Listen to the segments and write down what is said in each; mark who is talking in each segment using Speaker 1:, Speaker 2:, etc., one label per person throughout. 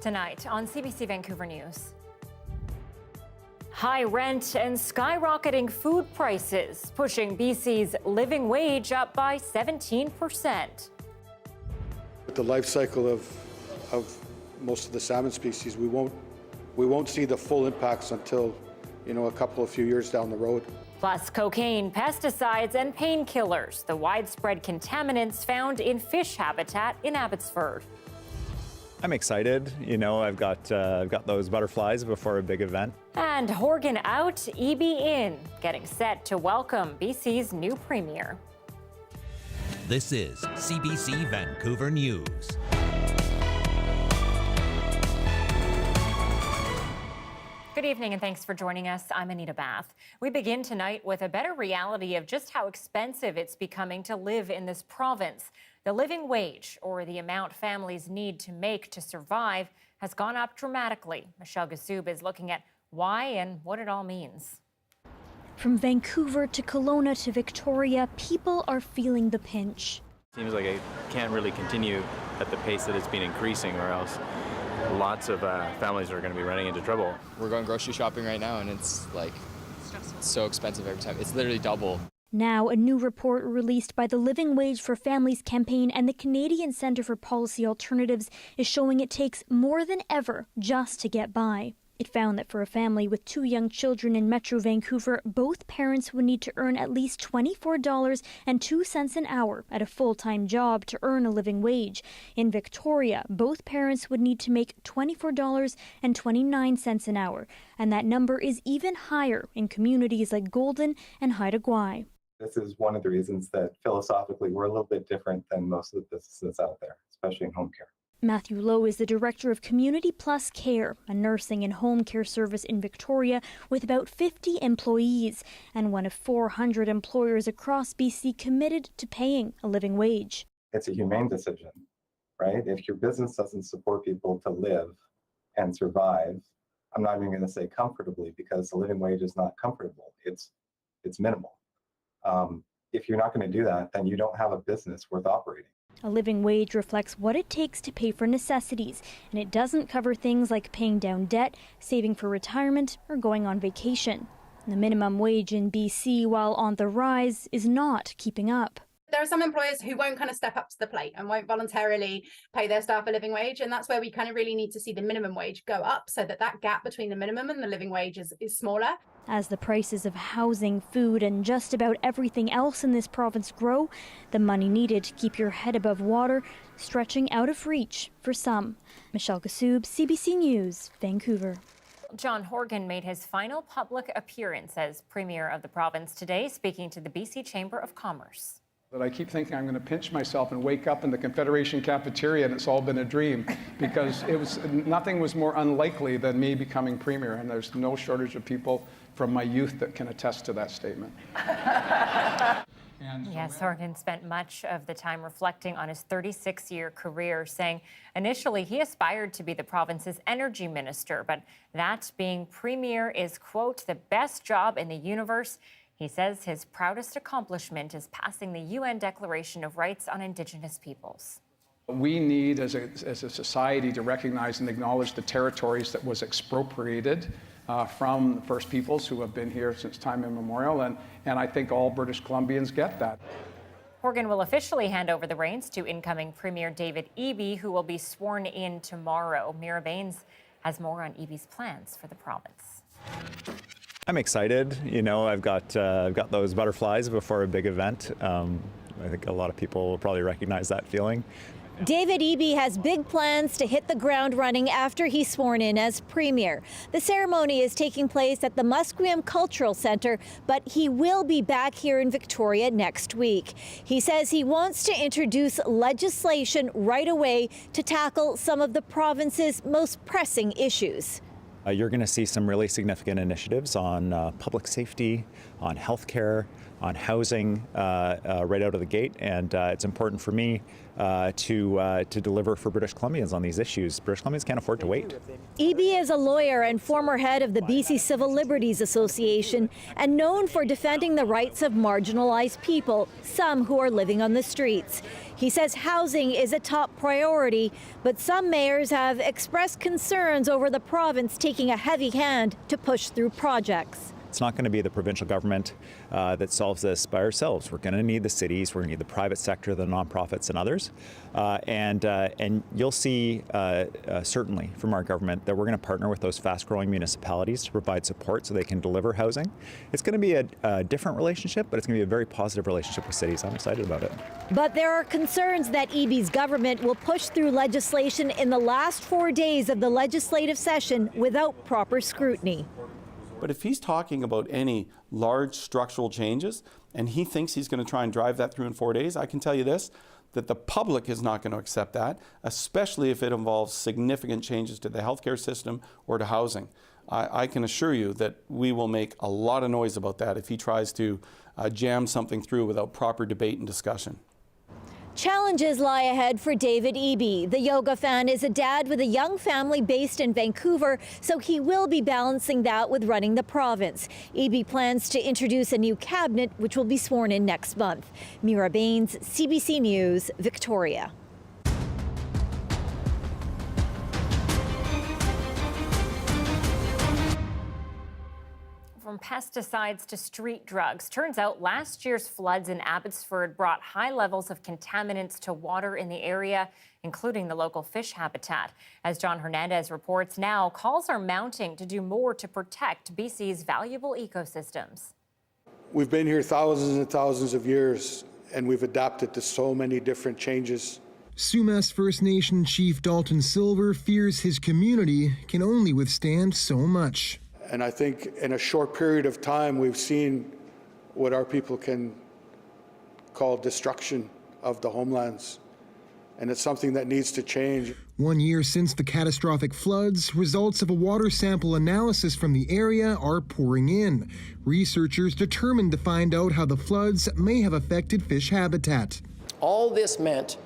Speaker 1: Tonight on CBC Vancouver News. High rent and skyrocketing food prices pushing BC's living wage up by 17%.
Speaker 2: With the life cycle of most of the salmon species, we won't see the full impacts until, a few years down the road.
Speaker 1: Plus cocaine, pesticides and painkillers, the widespread contaminants found in fish habitat in Abbotsford.
Speaker 3: I'm excited. I've got those butterflies before a big event.
Speaker 1: And Horgan out, EB in, getting set to welcome BC's new premier.
Speaker 4: This is CBC Vancouver News.
Speaker 1: Good evening and thanks for joining us. I'm Anita Bathe. We begin tonight with a better reality of just how expensive it's becoming to live in this province. The living wage, or the amount families need to make to survive, has gone up dramatically. Michelle Gassoub is looking at why and what it all means.
Speaker 5: From Vancouver to Kelowna to Victoria, people are feeling the pinch.
Speaker 6: Seems like it can't really continue at the pace that it's been increasing, or else lots of families are going to be running into trouble.
Speaker 7: We're going grocery shopping right now, and it's so expensive every time. It's literally double.
Speaker 5: Now, a new report released by the Living Wage for Families campaign and the Canadian Centre for Policy Alternatives is showing it takes more than ever just to get by. It found that for a family with 2 young children in Metro Vancouver, both parents would need to earn at least $24.02 an hour at a full-time job to earn a living wage. In Victoria, both parents would need to make $24.29 an hour, and that number is even higher in communities like Golden and Haida Gwaii.
Speaker 8: This is one of the reasons that philosophically we're a little bit different than most of the businesses out there, especially in home care.
Speaker 5: Matthew Lowe is the director of Community Plus Care, a nursing and home care service in Victoria with about 50 employees and one of 400 employers across BC committed to paying a living wage.
Speaker 8: It's a humane decision, right? If your business doesn't support people to live and survive, I'm not even going to say comfortably, because the living wage is not comfortable. It's minimal. If you're not going to do that, then you don't have a business worth operating.
Speaker 5: A living wage reflects what it takes to pay for necessities, and it doesn't cover things like paying down debt, saving for retirement, or going on vacation. The minimum wage in BC, while on the rise, is not keeping up.
Speaker 9: There are some employers who won't kind of step up to the plate and won't voluntarily pay their staff a living wage. And that's where we kind of really need to see the minimum wage go up so that that gap between the minimum and the living wage is smaller.
Speaker 5: As the prices of housing, food, and just about everything else in this province grow, the money needed to keep your head above water stretching out of reach for some. Michelle Gassoub, CBC News, Vancouver.
Speaker 1: John Horgan made his final public appearance as Premier of the province today, speaking to the BC Chamber of Commerce.
Speaker 10: That I keep thinking I'm going to pinch myself and wake up in the Confederation cafeteria and it's all been a dream, because nothing was more unlikely than me becoming premier, and there's no shortage of people from my youth that can attest to that statement.
Speaker 1: Yes, Horgan spent much of the time reflecting on his 36-year career, saying initially he aspired to be the province's energy minister, but that being premier is, quote, the best job in the universe. He says his proudest accomplishment is passing the UN Declaration of Rights on Indigenous Peoples.
Speaker 10: We need, as a society, to recognize and acknowledge the territories that was expropriated from the First Peoples who have been here since time immemorial, and I think all British Columbians get that.
Speaker 1: Horgan will officially hand over the reins to incoming Premier David Eby, who will be sworn in tomorrow. Mira Baines has more on Eby's plans for the province.
Speaker 3: I'm excited. I've got those butterflies before a big event. I think a lot of people will probably recognize that feeling.
Speaker 11: David Eby has big plans to hit the ground running after he's sworn in as Premier. The ceremony is taking place at the Musqueam Cultural Centre, but he will be back here in Victoria next week. He says he wants to introduce legislation right away to tackle some of the province's most pressing issues.
Speaker 3: You're going to see some really significant initiatives on public safety, on healthcare, housing right out of the gate, and it's important for me to deliver for British Columbians on these issues. British Columbians can't afford to wait.
Speaker 11: Eby is a lawyer and former head of the BC Civil Liberties Association and known for defending the rights of marginalized people, some who are living on the streets. He says housing is a top priority, but some mayors have expressed concerns over the province taking a heavy hand to push through projects.
Speaker 3: It's not going to be the provincial government that solves this by ourselves. We're going to need the cities, we're going to need the private sector, the nonprofits and others. And you'll see certainly from our government that we're going to partner with those fast-growing municipalities to provide support so they can deliver housing. It's going to be a different relationship, but it's going to be a very positive relationship with cities. I'm excited about it.
Speaker 11: But there are concerns that Eby's government will push through legislation in the last 4 days of the legislative session without proper scrutiny.
Speaker 12: But if he's talking about any large structural changes and he thinks he's going to try and drive that through in 4 days, I can tell you this, that the public is not going to accept that, especially if it involves significant changes to the healthcare system or to housing. I can assure you that we will make a lot of noise about that if he tries to jam something through without proper debate and discussion.
Speaker 11: Challenges lie ahead for David Eby. The yoga fan is a dad with a young family based in Vancouver, so he will be balancing that with running the province. Eby plans to introduce a new cabinet, which will be sworn in next month. Mira Baines, CBC News, Victoria.
Speaker 1: From pesticides to street drugs. Turns out last year's floods in Abbotsford brought high levels of contaminants to water in the area, including the local fish habitat. As John Hernandez reports now, calls are mounting to do more to protect BC's valuable ecosystems.
Speaker 2: We've been here thousands and thousands of years, and we've adapted to so many different changes.
Speaker 13: Sumas First Nation Chief Dalton Silver fears his community can only withstand so much.
Speaker 2: And I think in a short period of time, we've seen what our people can call destruction of the homelands. And it's something that needs to change.
Speaker 13: 1 year since the catastrophic floods, results of a water sample analysis from the area are pouring in. Researchers determined to find out how the floods may have affected fish habitat.
Speaker 14: All this meant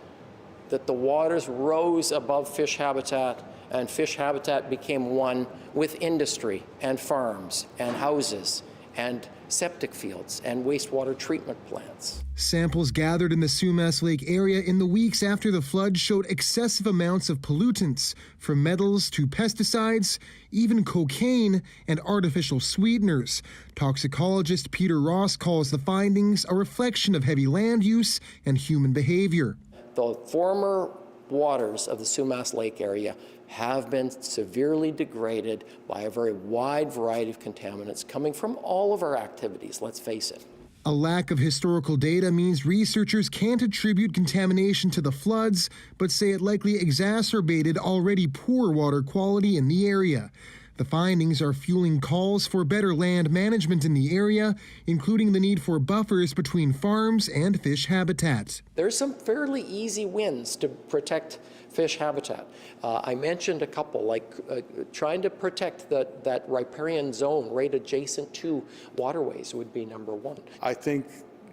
Speaker 14: that the waters rose above fish habitat, and fish habitat became one with industry and farms and houses and septic fields and wastewater treatment plants.
Speaker 13: Samples gathered in the Sumas Lake area in the weeks after the flood showed excessive amounts of pollutants, from metals to pesticides, even cocaine and artificial sweeteners. Toxicologist Peter Ross calls the findings a reflection of heavy land use and human behavior.
Speaker 14: The former waters of the Sumas Lake area have been severely degraded by a very wide variety of contaminants coming from all of our activities, let's face it.
Speaker 13: A lack of historical data means researchers can't attribute contamination to the floods, but say it likely exacerbated already poor water quality in the area. The findings are fueling calls for better land management in the area, including the need for buffers between farms and fish habitat.
Speaker 14: There's some fairly easy wins to protect fish habitat. I mentioned a couple, like trying to protect that riparian zone right adjacent to waterways would be number one.
Speaker 2: I think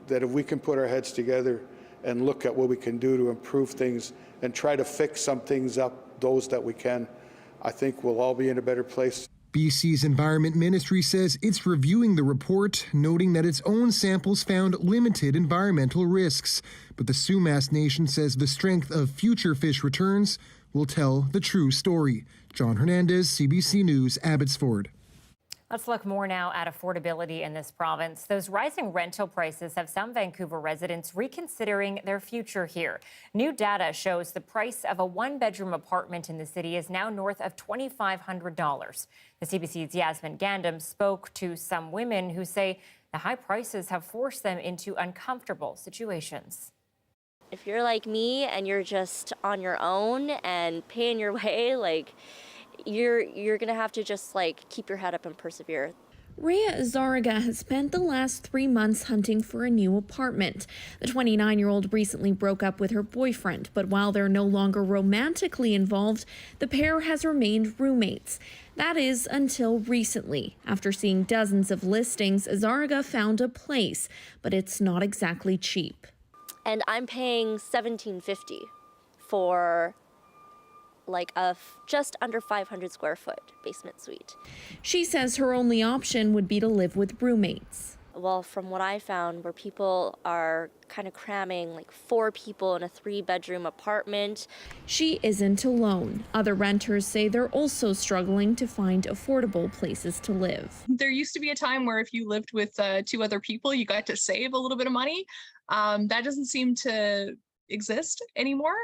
Speaker 2: that if we can put our heads together and look at what we can do to improve things and try to fix some things up, those that we can, I think we'll all be in a better place.
Speaker 13: BC's Environment Ministry says it's reviewing the report, noting that its own samples found limited environmental risks. But the Sumas Nation says the strength of future fish returns will tell the true story. John Hernandez, CBC News, Abbotsford.
Speaker 1: Let's look more now at affordability in this province. Those rising rental prices have some Vancouver residents reconsidering their future here. New data shows the price of a one-bedroom apartment in the city is now north of $2,500. The CBC's Yasmin Gandam spoke to some women who say the high prices have forced them into uncomfortable situations.
Speaker 15: If you're like me and you're just on your own and paying your way, you're gonna have to just keep your head up and persevere.
Speaker 16: Rhea Azarga has spent the last 3 months hunting for a new apartment. The 29-year-old recently broke up with her boyfriend, but while they're no longer romantically involved, the pair has remained roommates. That is until recently. After seeing dozens of listings, Azarga found a place, but it's not exactly cheap.
Speaker 15: And I'm paying $1,750 for like a just under 500 square foot basement suite.
Speaker 16: She says her only option would be to live with roommates.
Speaker 15: Well, from what I found, where people are kind of cramming like 4 people in a 3-bedroom apartment.
Speaker 16: She isn't alone. Other renters say they're also struggling to find affordable places to live.
Speaker 17: There used to be a time where if you lived with 2 other people, you got to save a little bit of money. That doesn't seem to exist anymore.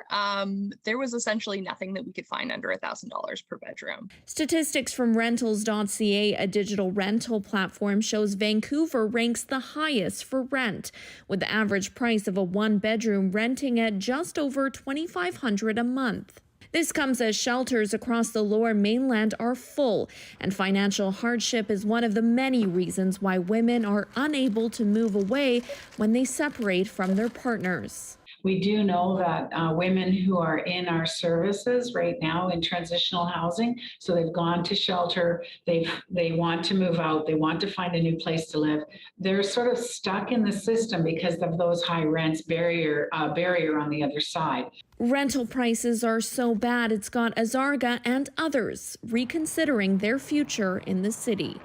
Speaker 17: There was essentially nothing that we could find under $1,000 per bedroom.
Speaker 16: Statistics from rentals.ca, a digital rental platform, shows Vancouver ranks the highest for rent, with the average price of a 1-bedroom renting at just over $2,500 a month. This comes as shelters across the Lower Mainland are full, and financial hardship is one of the many reasons why women are unable to move away when they separate from their partners.
Speaker 18: We do know that women who are in our services right now in transitional housing, so they've gone to shelter, they want to move out, they want to find a new place to live. They're sort of stuck in the system because of those high rents barrier on the other side.
Speaker 16: Rental prices are so bad it's got Azarga and others reconsidering their future in the city.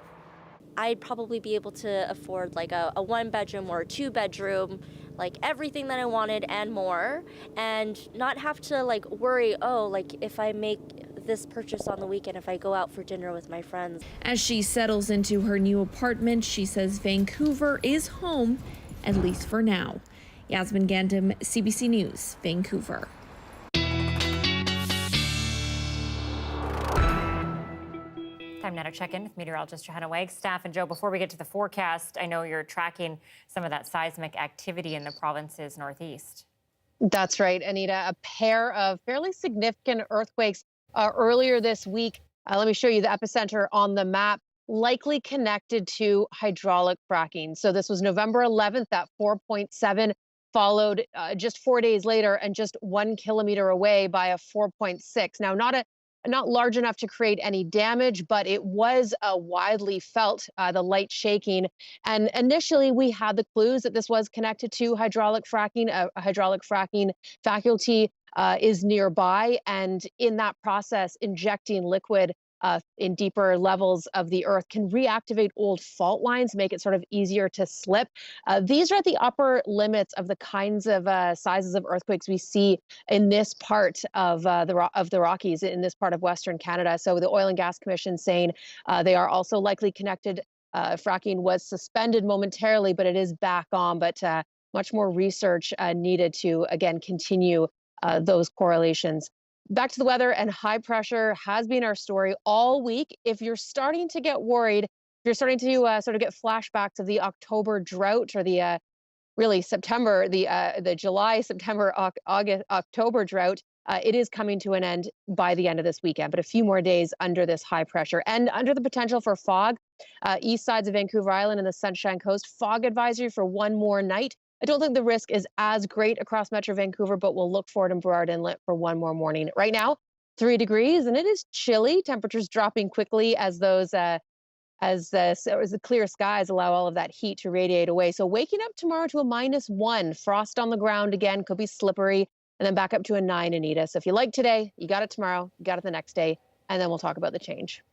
Speaker 15: I'd probably be able to afford like a 1-bedroom or a 2-bedroom, like everything that I wanted and more, and not have to like worry, oh, like if I make this purchase on the weekend, if I go out for dinner with my friends.
Speaker 16: As she settles into her new apartment, she says Vancouver is home, at least for now. Yasmin Gandam, CBC News, Vancouver.
Speaker 1: Time now to check in with meteorologist Johanna Wagstaffe. And Joe, before we get to the forecast, I know you're tracking some of that seismic activity in the province's northeast.
Speaker 19: That's right, Anita. A pair of fairly significant earthquakes earlier this week. Let me show you the epicenter on the map, likely connected to hydraulic fracking. So this was November 11th at 4.7, followed just 4 days later and just 1 kilometer away by a 4.6. Now, not large enough to create any damage, but it was widely felt, the light shaking. And initially, we had the clues that this was connected to hydraulic fracking. A hydraulic fracking faculty is nearby, and in that process, injecting liquid in deeper levels of the earth can reactivate old fault lines, make it sort of easier to slip. These are at the upper limits of the kinds of sizes of earthquakes we see in this part of the Rockies, in this part of Western Canada. So the Oil and Gas Commission saying they are also likely connected. Fracking was suspended momentarily, but it is back on. But much more research needed to, again, continue those correlations. Back to the weather, and high pressure has been our story all week. If you're starting to get worried, if you're starting to sort of get flashbacks of the October drought, or the really September, the July, September, August, October drought, it is coming to an end by the end of this weekend. But a few more days under this high pressure and under the potential for fog. East sides of Vancouver Island and the Sunshine Coast, fog advisory for one more night. I don't think the risk is as great across Metro Vancouver, but we'll look for it in Burrard Inlet for one more morning. Right now, 3 degrees, and it is chilly. Temperatures dropping quickly as the clear skies allow all of that heat to radiate away. So waking up tomorrow to a -1, frost on the ground again, could be slippery, and then back up to a 9, Anita. So if you like today, you got it tomorrow, you got it the next day, and then we'll talk about the change.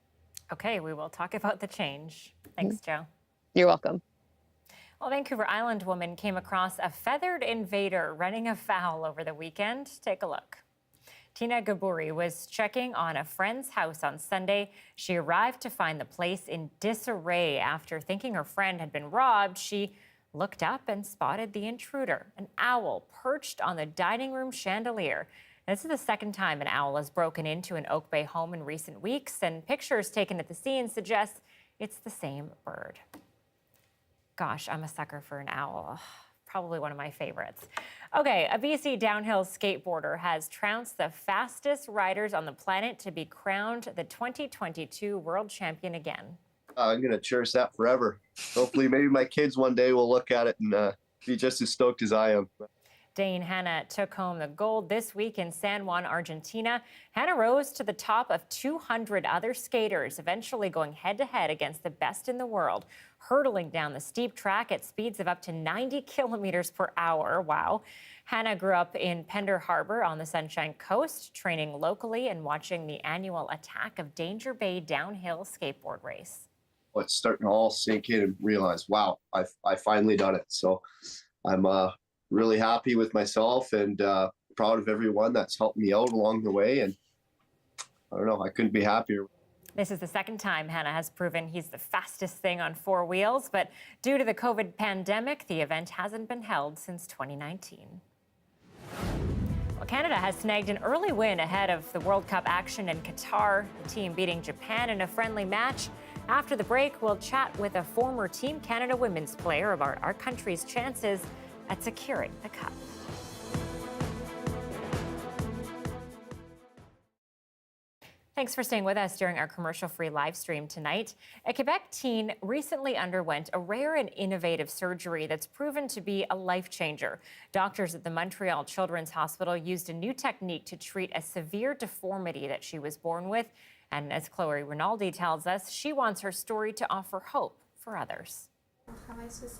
Speaker 1: Okay, we will talk about the change. Thanks, Joe.
Speaker 19: You're welcome.
Speaker 1: Well, a Vancouver Island woman came across a feathered invader running afoul over the weekend. Take a look. Tina Gaburi was checking on a friend's house on Sunday. She arrived to find the place in disarray. After thinking her friend had been robbed, she looked up and spotted the intruder, an owl perched on the dining room chandelier. This is the second time an owl has broken into an Oak Bay home in recent weeks, and pictures taken at the scene suggest it's the same bird. Gosh, I'm a sucker for an owl. Probably one of my favorites. Okay, a BC downhill skateboarder has trounced the fastest riders on the planet to be crowned the 2022 world champion again.
Speaker 20: I'm going to cherish that forever. Hopefully, maybe my kids one day will look at it and be just as stoked as I am.
Speaker 1: Dane Hanna took home the gold this week in San Juan, Argentina. Hanna rose to the top of 200 other skaters, eventually going head-to-head against the best in the world, hurtling down the steep track at speeds of up to 90 kilometers per hour. Wow. Hanna grew up in Pender Harbor on the Sunshine Coast, training locally and watching the annual Attack of Danger Bay downhill skateboard race.
Speaker 20: It's starting to all sink in and realize, wow, I finally done it. So I'm really happy with myself and proud of everyone that's helped me out along the way. And I don't know, I couldn't be happier.
Speaker 1: This is the second time Hanna has proven he's the fastest thing on four wheels, but due to the COVID pandemic, the event hasn't been held since 2019. Well, Canada has snagged an early win ahead of the World Cup action in Qatar, the team beating Japan in a friendly match. After the break, we'll chat with a former Team Canada women's player about our country's chances at securing the cup. Thanks for staying with us during our commercial-free live stream tonight. A Quebec teen recently underwent a rare and innovative surgery that's proven to be a life changer. Doctors at the Montreal Children's Hospital used a new technique to treat a severe deformity that she was born with. And as Chloe Rinaldi tells us, she wants her story to offer hope for others.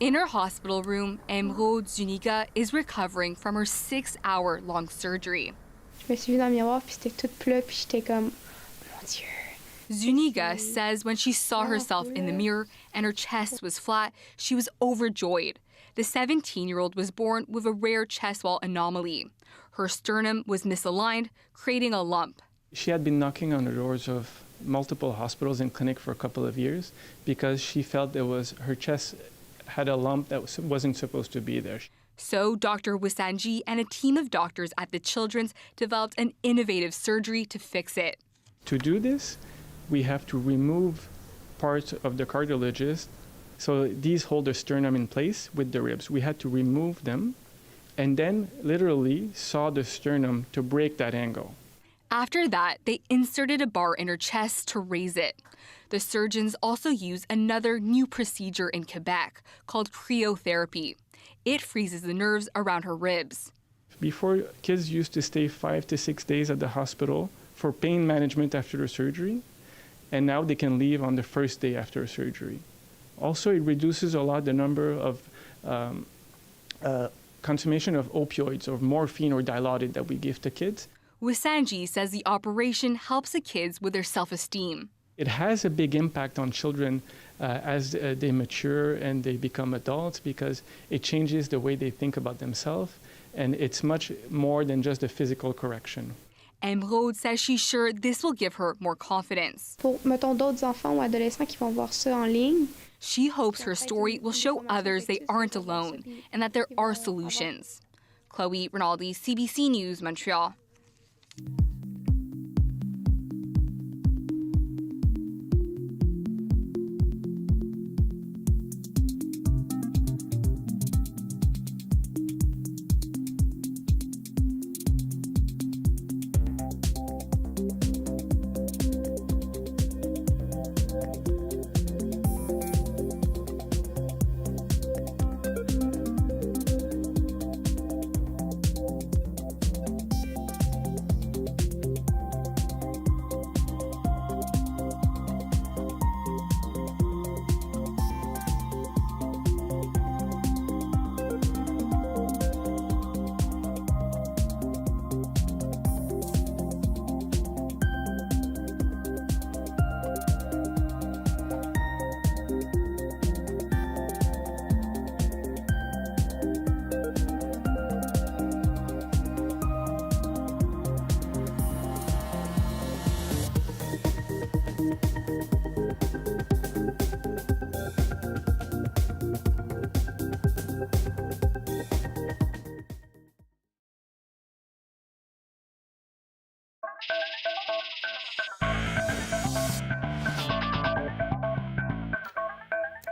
Speaker 21: In her hospital room, Emeraude Zuniga is recovering from her 6-hour-long surgery.
Speaker 22: Je me suis vue dans le miroir, puis c'était tout plat, puis j'étais comme, mon Dieu.
Speaker 21: Zuniga says when she saw herself in the mirror and her chest was flat, she was overjoyed. The 17-year-old was born with a rare chest wall anomaly. Her sternum was misaligned, creating a lump.
Speaker 10: She had been knocking on the doors of multiple hospitals and clinics for a couple of years because she felt her chest had a lump that wasn't supposed to be there.
Speaker 21: So Dr. Wisanji and a team of doctors at the Children's developed an innovative surgery to fix it.
Speaker 10: To do this, we have to remove parts of the cartilages. So these hold the sternum in place with the ribs. We had to remove them and then literally saw the sternum to break that angle.
Speaker 21: After that, they inserted a bar in her chest to raise it. The surgeons also use another new procedure in Quebec called cryotherapy. It freezes the nerves around her ribs.
Speaker 10: Before, kids used to stay 5 to 6 days at the hospital for pain management after the surgery, and now they can leave on the first day after surgery. Also, it reduces a lot the number of consumption of opioids or morphine or Dilaudid that we give to kids.
Speaker 21: Wisanji says the operation helps the kids with their self-esteem.
Speaker 10: It has a big impact on children as they mature and they become adults because it changes the way they think about themselves, and it's much more than just a physical correction.
Speaker 21: Emeraude says she's sure this will give her more confidence.
Speaker 22: Pour, mettons, d'autres enfants ou adolescents qui vont voir ça en ligne.
Speaker 21: She hopes her story will show others they aren't alone and that there are solutions. Chloe Rinaldi, CBC News, Montreal.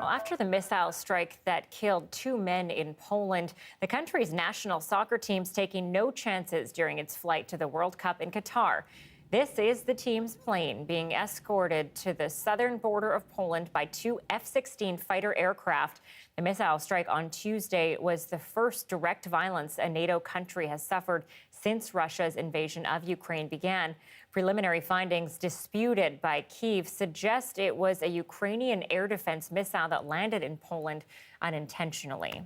Speaker 1: Well, after the missile strike that killed 2 men in Poland, the country's national soccer team's taking no chances during its flight to the World Cup in Qatar. This is the team's plane being escorted to the southern border of Poland by 2 F-16 fighter aircraft. The missile strike on Tuesday was the first direct violence a NATO country has suffered since Russia's invasion of Ukraine began. Preliminary findings disputed by Kyiv suggest it was a Ukrainian air defense missile that landed in Poland unintentionally.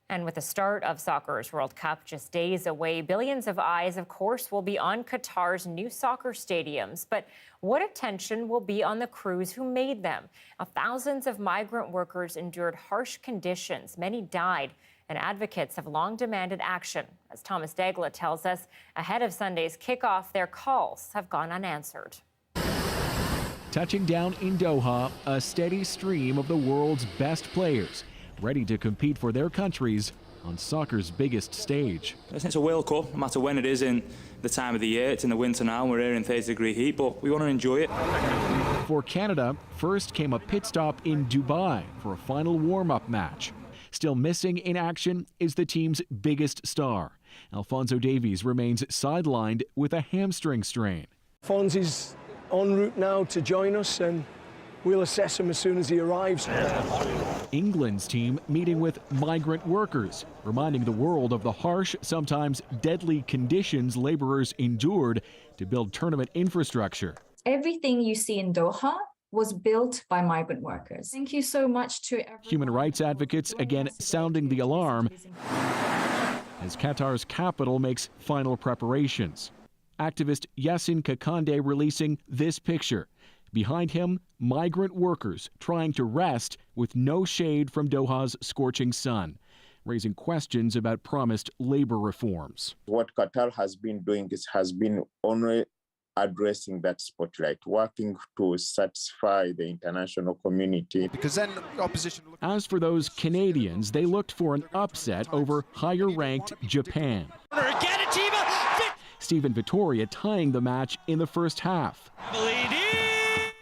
Speaker 1: And with the start of soccer's World Cup just days away, billions of eyes, of course, will be on Qatar's new soccer stadiums. But what attention will be on the crews who made them? Now, thousands of migrant workers endured harsh conditions. Many died, and advocates have long demanded action. As Thomas Dagla tells us, ahead of Sunday's kickoff, their calls have gone unanswered.
Speaker 4: Touching down in Doha, a steady stream of the world's best players, ready to compete for their countries on soccer's biggest stage.
Speaker 6: It's a World Cup, no matter when it is in the time of the year. It's in the winter now, and we're here in 30-degree heat, but we want to enjoy it.
Speaker 4: For Canada, first came a pit stop in Dubai for a final warm-up match. Still missing in action is the team's biggest star. Alphonso Davies remains sidelined with a hamstring strain.
Speaker 23: Fonzie's en route now to join us, and we'll assess him as soon as he arrives.
Speaker 4: England's team meeting with migrant workers, reminding the world of the harsh, sometimes deadly conditions laborers endured to build tournament infrastructure.
Speaker 24: Everything you see in Doha was built by migrant workers. Thank you so much to everyone.
Speaker 4: Human rights advocates again sounding the alarm as Qatar's capital makes final preparations. Activist Yasin Kakande releasing this picture. Behind him, migrant workers trying to rest with no shade from Doha's scorching sun, raising questions about promised labor reforms.
Speaker 25: What Qatar has been doing has been only addressing that spotlight, working to satisfy the international community.
Speaker 4: Because then opposition. As for those Canadians, they looked for an upset over higher-ranked Japan. Stephen Vittoria tying the match in the first half.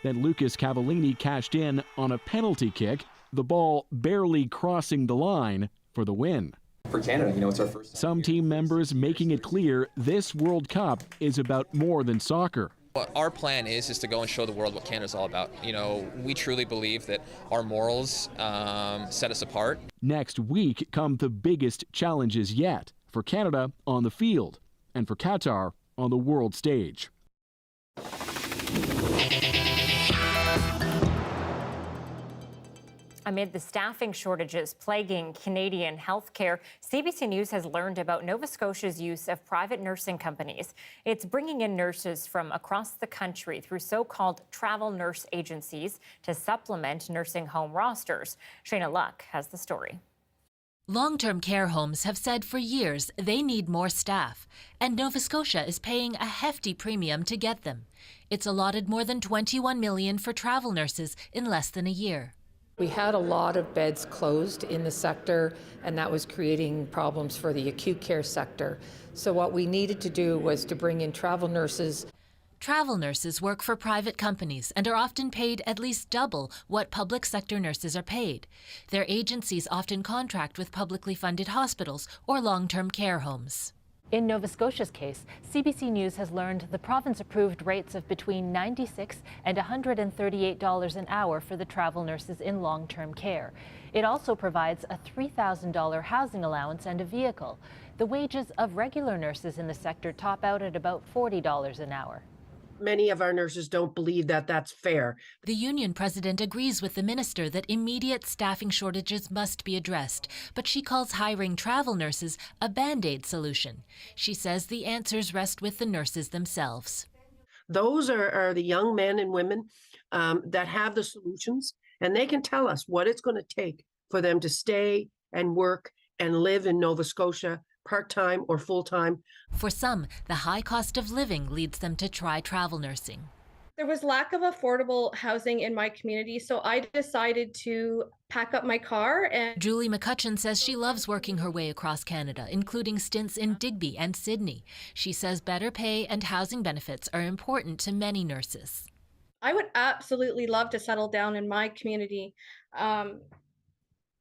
Speaker 4: Then Lucas Cavallini cashed in on a penalty kick, the ball barely crossing the line for the win.
Speaker 7: For Canada, it's our first.
Speaker 4: Some team members making it clear this World Cup is about more than soccer.
Speaker 26: What our plan is to go and show the world what Canada's all about. We truly believe that our morals set us apart.
Speaker 4: Next week come the biggest challenges yet for Canada on the field and for Qatar on the world stage.
Speaker 1: Amid the staffing shortages plaguing Canadian healthcare, CBC News has learned about Nova Scotia's use of private nursing companies. It's bringing in nurses from across the country through so-called travel nurse agencies to supplement nursing home rosters. Shayna Luck has the story.
Speaker 27: Long-term care homes have said for years they need more staff, and Nova Scotia is paying a hefty premium to get them. It's allotted more than $21 million for travel nurses in less than a year.
Speaker 28: We had a lot of beds closed in the sector, and that was creating problems for the acute care sector. So what we needed to do was to bring in travel nurses.
Speaker 27: Travel nurses work for private companies and are often paid at least double what public sector nurses are paid. Their agencies often contract with publicly funded hospitals or long-term care homes.
Speaker 29: In Nova Scotia's case, CBC News has learned the province approved rates of between $96 and $138 an hour for the travel nurses in long-term care. It also provides a $3,000 housing allowance and a vehicle. The wages of regular nurses in the sector top out at about $40 an hour.
Speaker 30: Many of our nurses don't believe that that's fair.
Speaker 27: The union president agrees with the minister that immediate staffing shortages must be addressed, but she calls hiring travel nurses a Band-Aid solution. She says the answers rest with the nurses themselves.
Speaker 30: Those are the young men and women that have the solutions, and they can tell us what it's going to take for them to stay and work and live in Nova Scotia, part-time or full-time.
Speaker 27: For some, the high cost of living leads them to try travel nursing.
Speaker 31: There was lack of affordable housing in my community, so I decided to pack up my car. And
Speaker 27: Julie McCutcheon says she loves working her way across Canada, including stints in Digby and Sydney. She says better pay and housing benefits are important to many nurses.
Speaker 31: I would absolutely love to settle down in my community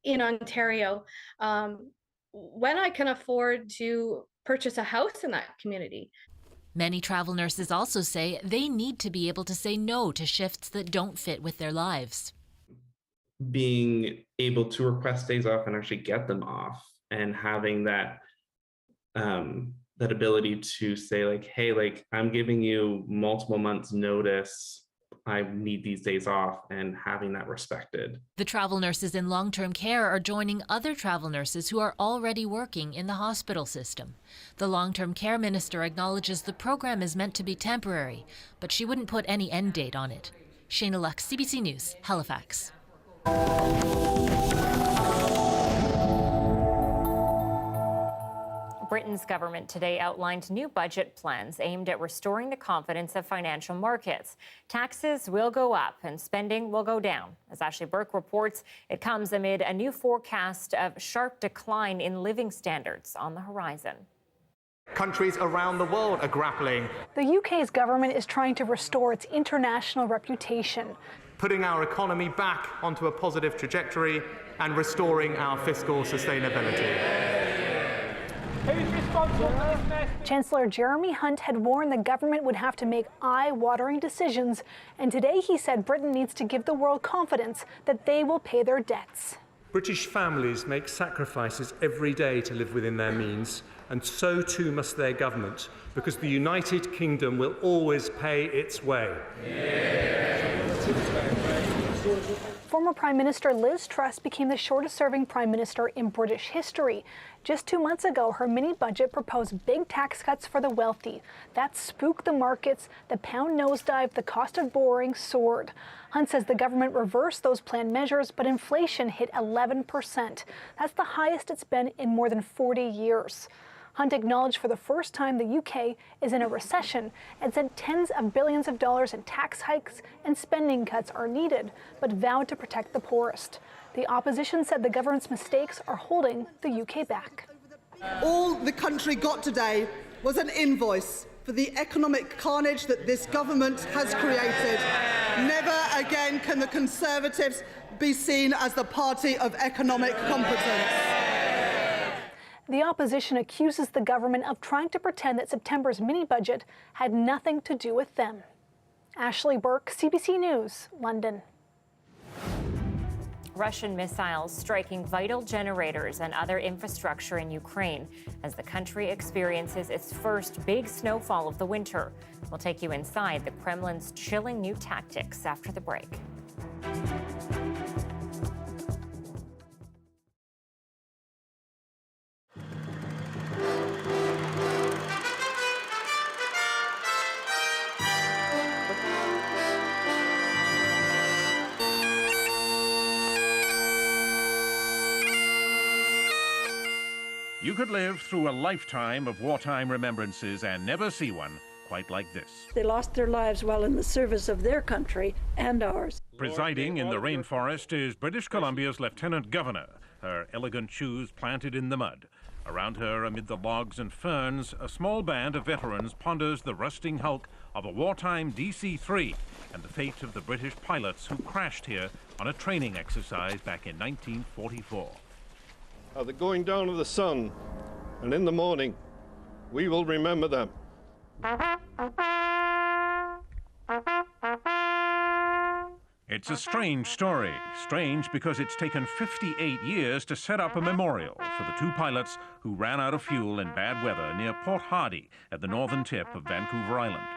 Speaker 31: in Ontario. When I can afford to purchase a house in that community.
Speaker 27: Many travel nurses also say they need to be able to say no to shifts that don't fit with their lives.
Speaker 2: Being able to request days off and actually get them off, and having that that ability to say, like, hey, like, I'm giving you multiple months notice, I need these days off, and having that respected.
Speaker 27: The travel nurses in long-term care are joining other travel nurses who are already working in the hospital system. The long-term care minister acknowledges the program is meant to be temporary, but she wouldn't put any end date on it. Shayna Luck, CBC News, Halifax.
Speaker 1: Britain's government today outlined new budget plans aimed at restoring the confidence of financial markets. Taxes will go up and spending will go down. As Ashley Burke reports, it comes amid a new forecast of sharp decline in living standards on the horizon.
Speaker 3: Countries around the world are grappling.
Speaker 5: The UK's government is trying to restore its international reputation,
Speaker 3: putting our economy back onto a positive trajectory and restoring our fiscal sustainability.
Speaker 5: Who's responsible for this mess? Chancellor Jeremy Hunt had warned the government would have to make eye-watering decisions, and today he said Britain needs to give the world confidence that they will pay their debts.
Speaker 8: British families make sacrifices every day to live within their means, and so too must their government, because the United Kingdom will always pay its way.
Speaker 5: Former Prime Minister Liz Truss became the shortest-serving Prime Minister in British history. Just 2 months ago, her mini-budget proposed big tax cuts for the wealthy. That spooked the markets, the pound nosedived, the cost of borrowing soared. Hunt says the government reversed those planned measures, but inflation hit 11%. That's the highest it's been in more than 40 years. Hunt acknowledged for the first time the UK is in a recession and said tens of billions of dollars in tax hikes and spending cuts are needed, but vowed to protect the poorest. The opposition said the government's mistakes are holding the UK back.
Speaker 9: All the country got today was an invoice for the economic carnage that this government has created. Never again can the Conservatives be seen as the party of economic competence.
Speaker 5: The opposition accuses the government of trying to pretend that September's mini-budget had nothing to do with them. Ashley Burke, CBC News, London.
Speaker 1: Russian missiles striking vital generators and other infrastructure in Ukraine as the country experiences its first big snowfall of the winter. We'll take you inside the Kremlin's chilling new tactics after the break.
Speaker 11: You could live through a lifetime of wartime remembrances and never see one quite like this.
Speaker 12: They lost their lives while in the service of their country and ours.
Speaker 11: Presiding in the rainforest is British Columbia's Lieutenant Governor, her elegant shoes planted in the mud. Around her, amid the logs and ferns, a small band of veterans ponders the rusting hulk of a wartime DC-3 and the fate of the British pilots who crashed here on a training exercise back in 1944.
Speaker 13: At the going down of the sun, and in the morning, we will remember them.
Speaker 11: It's a strange story. Strange because it's taken 58 years to set up a memorial for the two pilots who ran out of fuel in bad weather near Port Hardy at the northern tip of Vancouver Island.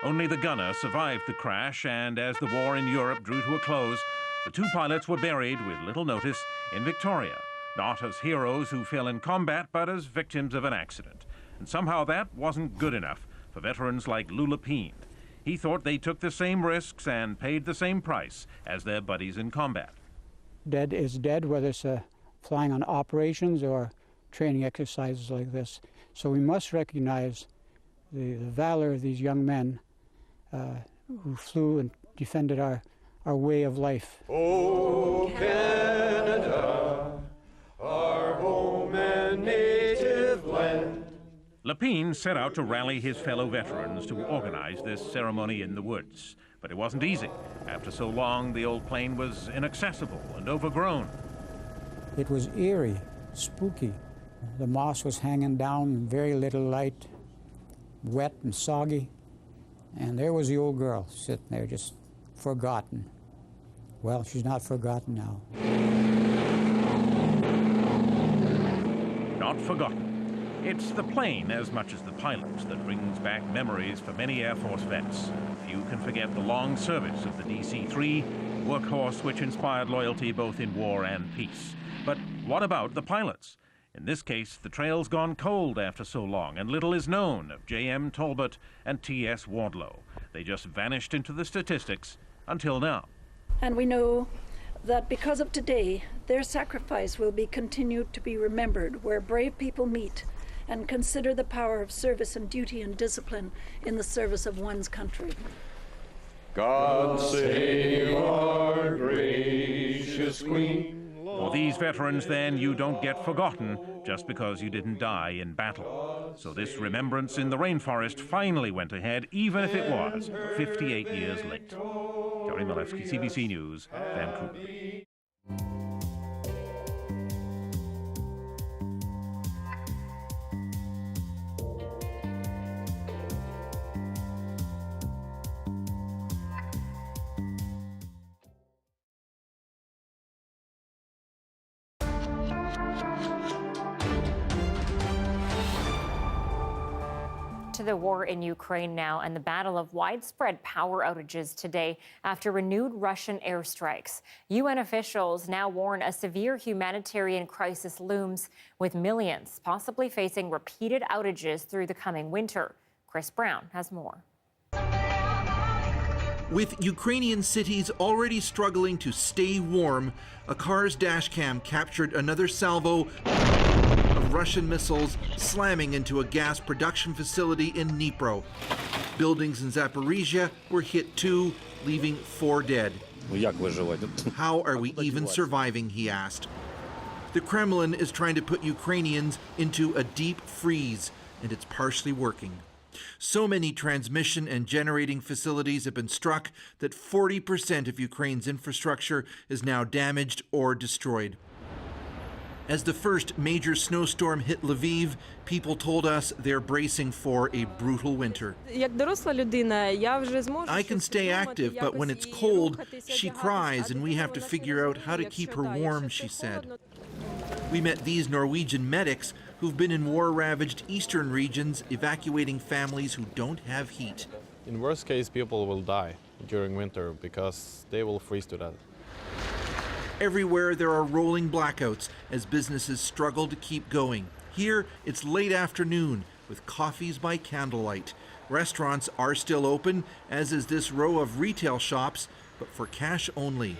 Speaker 11: Only the gunner survived the crash, and as the war in Europe drew to a close, the two pilots were buried with little notice in Victoria. Not as heroes who fell in combat, but as victims of an accident. And somehow that wasn't good enough for veterans like Lou Lepine. He thought they took the same risks and paid the same price as their buddies in combat.
Speaker 14: Dead is dead, whether it's flying on operations or training exercises like this. So we must recognize the valor of these young men who flew and defended our way of life.
Speaker 13: Oh, Canada, our home and native land.
Speaker 11: Lepine set out to rally his fellow veterans to organize this ceremony in the woods. But it wasn't easy. After so long, the old plane was inaccessible and overgrown.
Speaker 14: It was eerie, spooky. The moss was hanging down, very little light. wet and soggy. And there was the old girl sitting there, just forgotten. Well, she's not forgotten now.
Speaker 11: Not forgotten. It's the plane as much as the pilot that brings back memories for many Air Force vets. Few can forget the long service of the DC-3, workhorse which inspired loyalty both in war and peace. But what about the pilots? In this case, the trail's gone cold after so long, and little is known of J.M. Talbot and T.S. Wardlow. They just vanished into the statistics until now.
Speaker 12: And we know that because of today, their sacrifice will be continued to be remembered where brave people meet and consider the power of service and duty and discipline in the service of one's country.
Speaker 13: God save our gracious Queen.
Speaker 11: For these veterans, then, you don't get forgotten just because you didn't die in battle. So this remembrance in the rainforest finally went ahead, even if it was 58 years late. Terry Malewski, CBC News, Vancouver.
Speaker 1: To the war in Ukraine now and the battle of widespread power outages today after renewed Russian airstrikes. UN officials now warn a severe humanitarian crisis looms, with millions possibly facing repeated outages through the coming winter. Chris Brown has more.
Speaker 6: With Ukrainian cities already struggling to stay warm, a car's dashcam captured another salvo of Russian missiles slamming into a gas production facility in Dnipro. Buildings in Zaporizhia were hit too, leaving 4 dead. How are we even surviving, he asked. The Kremlin is trying to put Ukrainians into a deep freeze, and it's partially working. So many transmission and generating facilities have been struck that 40% of Ukraine's infrastructure is now damaged or destroyed. As the first major snowstorm hit Lviv, people told us they're bracing for a brutal winter. I can stay active, but when it's cold, she cries and we have to figure out how to keep her warm, she said. We met these Norwegian medics who've been in war-ravaged eastern regions evacuating families who don't have heat.
Speaker 10: In worst case, people will die during winter because they will freeze to death.
Speaker 6: Everywhere there are rolling blackouts as businesses struggle to keep going. Here, it's late afternoon with coffees by candlelight. Restaurants are still open, as is this row of retail shops, but for cash only.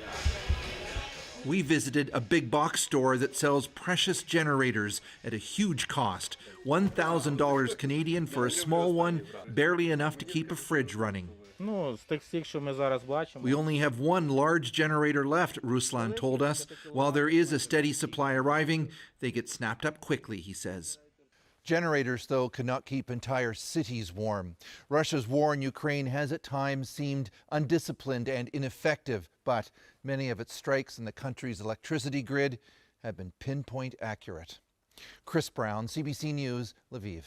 Speaker 6: We visited a big box store that sells precious generators at a huge cost. $1,000 Canadian for a small one, barely enough to keep a fridge running. We only have one large generator left, Ruslan told us. While there is a steady supply arriving, they get snapped up quickly, he says. Generators, though, cannot keep entire cities warm. Russia's war in Ukraine has at times seemed undisciplined and ineffective, but many of its strikes in the country's electricity grid have been pinpoint accurate. Chris Brown, CBC News, Lviv.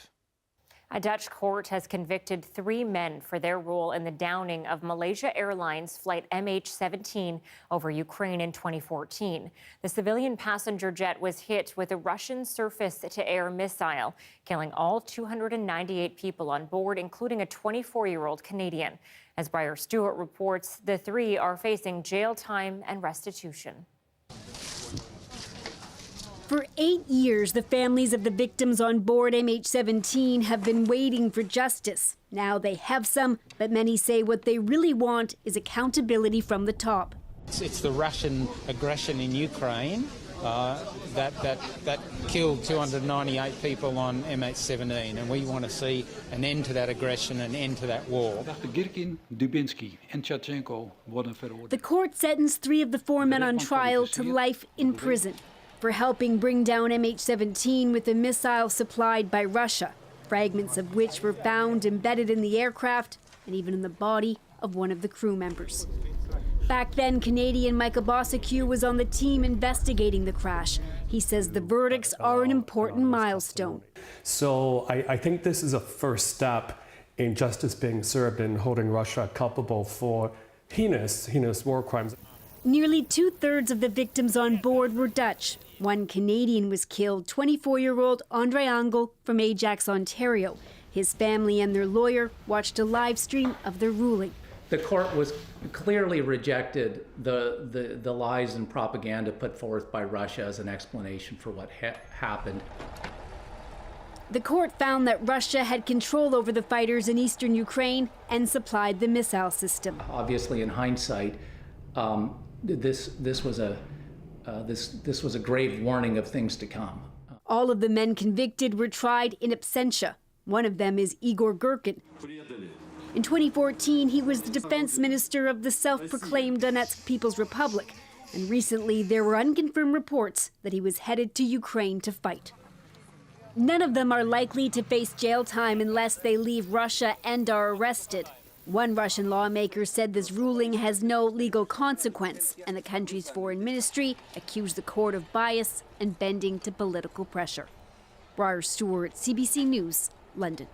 Speaker 1: A Dutch court has convicted 3 men for their role in the downing of Malaysia Airlines flight MH17 over Ukraine in 2014. The civilian passenger jet was hit with a Russian surface-to-air missile, killing all 298 people on board, including a 24-year-old Canadian. As Briar Stewart reports, the 3 are facing jail time and restitution.
Speaker 15: For 8 years, the families of the victims on board MH17 have been waiting for justice. Now they have some, but many say what they really want is accountability from the top.
Speaker 16: It's the Russian aggression in Ukraine that killed 298 people on MH17, and we want to see an end to that aggression, an end to that war.
Speaker 15: The court sentenced 3 of the 4 men on trial to life in prison for helping bring down MH17 with a missile supplied by Russia, fragments of which were found embedded in the aircraft and even in the body of one of the crew members. Back then, Canadian Michael Bossaque was on the team investigating the crash. He says the verdicts are an important milestone.
Speaker 7: So I think this is a first step in justice being served and holding Russia culpable for heinous war crimes.
Speaker 15: Nearly 2/3 of the victims on board were Dutch. One Canadian was killed, 24-year-old Andre Angel from Ajax, Ontario. His family and their lawyer watched a live stream of their ruling.
Speaker 17: The court was clearly rejected the lies and propaganda put forth by Russia as an explanation for what happened.
Speaker 15: The court found that Russia had control over the fighters in eastern Ukraine and supplied the missile system.
Speaker 17: Obviously, in hindsight, this was a grave warning of things to come.
Speaker 15: All of the men convicted were tried in absentia. One of them is Igor Girkin. In 2014, he was the defense minister of the self-proclaimed Donetsk People's Republic, and recently there were unconfirmed reports that he was headed to Ukraine to fight. None of them are likely to face jail time unless they leave Russia and are arrested. One Russian lawmaker said this ruling has no legal consequence, and the country's foreign ministry accused the court of bias and bending to political pressure. Briar Stewart, CBC News, London.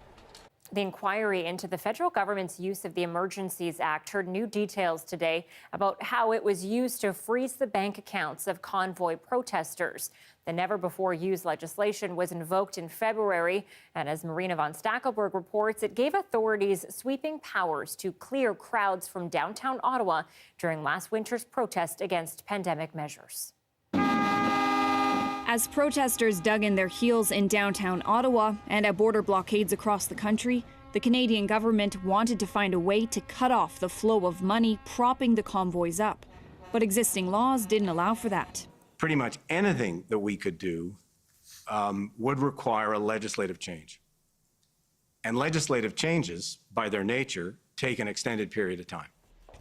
Speaker 1: The inquiry into the federal government's use of the Emergencies Act heard new details today about how it was used to freeze the bank accounts of convoy protesters. The never-before-used legislation was invoked in February, and as Marina von Stackelberg reports, it gave authorities sweeping powers to clear crowds from downtown Ottawa during last winter's protest against pandemic measures.
Speaker 18: As protesters dug in their heels in downtown Ottawa and at border blockades across the country, the Canadian government wanted to find a way to cut off the flow of money propping the convoys up. But existing laws didn't allow for that.
Speaker 19: Pretty much anything that we could do would require a legislative change. And legislative changes, by their nature, take an extended period of time.